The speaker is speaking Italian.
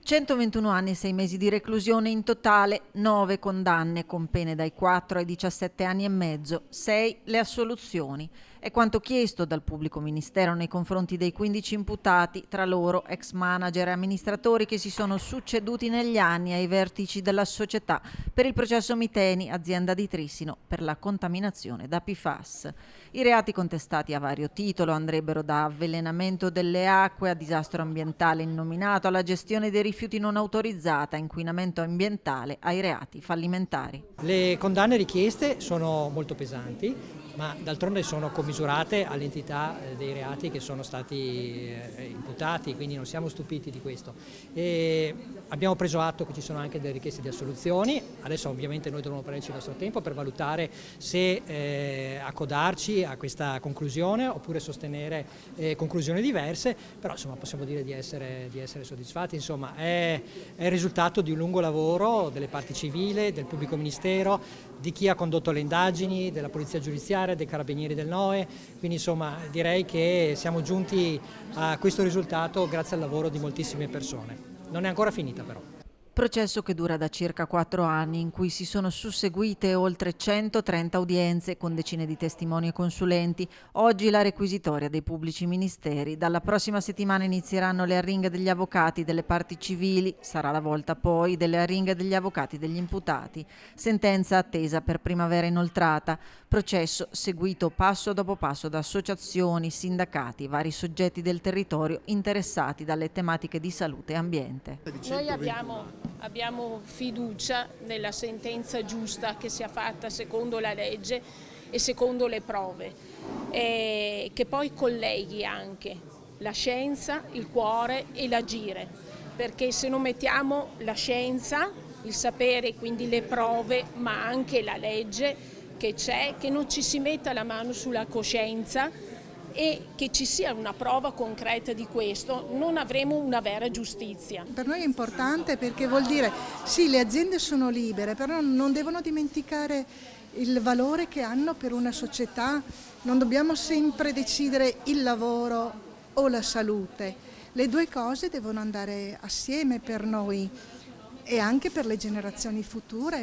121 anni e 6 mesi di reclusione in totale, 9 condanne con pene dai 4 ai 17 anni e mezzo, 6 le assoluzioni. È quanto chiesto dal pubblico ministero nei confronti dei 15 imputati, tra loro ex manager e amministratori che si sono succeduti negli anni ai vertici della società per il processo Miteni, azienda di Trissino, per la contaminazione da PFAS. I reati contestati a vario titolo andrebbero da avvelenamento delle acque a disastro ambientale innominato alla gestione dei rifiuti non autorizzata, inquinamento ambientale, ai reati fallimentari. Le condanne richieste sono molto pesanti, ma d'altronde sono commisurate all'entità dei reati che sono stati imputati, quindi non siamo stupiti di questo. E abbiamo preso atto che ci sono anche delle richieste di assoluzioni, adesso ovviamente noi dovremo prenderci il nostro tempo per valutare se accodarci a questa conclusione oppure sostenere conclusioni diverse, però insomma possiamo dire di essere soddisfatti. Insomma è il risultato di un lungo lavoro delle parti civili, del pubblico ministero, di chi ha condotto le indagini, della polizia giudiziaria, dei carabinieri del NOE, quindi insomma direi che siamo giunti a questo risultato grazie al lavoro di moltissime persone. Non è ancora finita però. Processo che dura da circa 4 anni, in cui si sono susseguite oltre 130 udienze con decine di testimoni e consulenti. Oggi la requisitoria dei pubblici ministeri. Dalla prossima settimana inizieranno le arringhe degli avvocati delle parti civili, sarà la volta poi delle arringhe degli avvocati degli imputati. Sentenza attesa per primavera inoltrata. Processo seguito passo dopo passo da associazioni, sindacati, vari soggetti del territorio interessati dalle tematiche di salute e ambiente. Noi abbiamo fiducia nella sentenza giusta che sia fatta secondo la legge e secondo le prove, che poi colleghi anche la scienza, il cuore e l'agire, perché se non mettiamo la scienza, il sapere, quindi le prove, ma anche la legge che c'è, che non ci si metta la mano sulla coscienza e che ci sia una prova concreta di questo, non avremo una vera giustizia. Per noi è importante perché vuol dire sì, le aziende sono libere, però non devono dimenticare il valore che hanno per una società. Non dobbiamo sempre decidere il lavoro o la salute. Le due cose devono andare assieme per noi e anche per le generazioni future.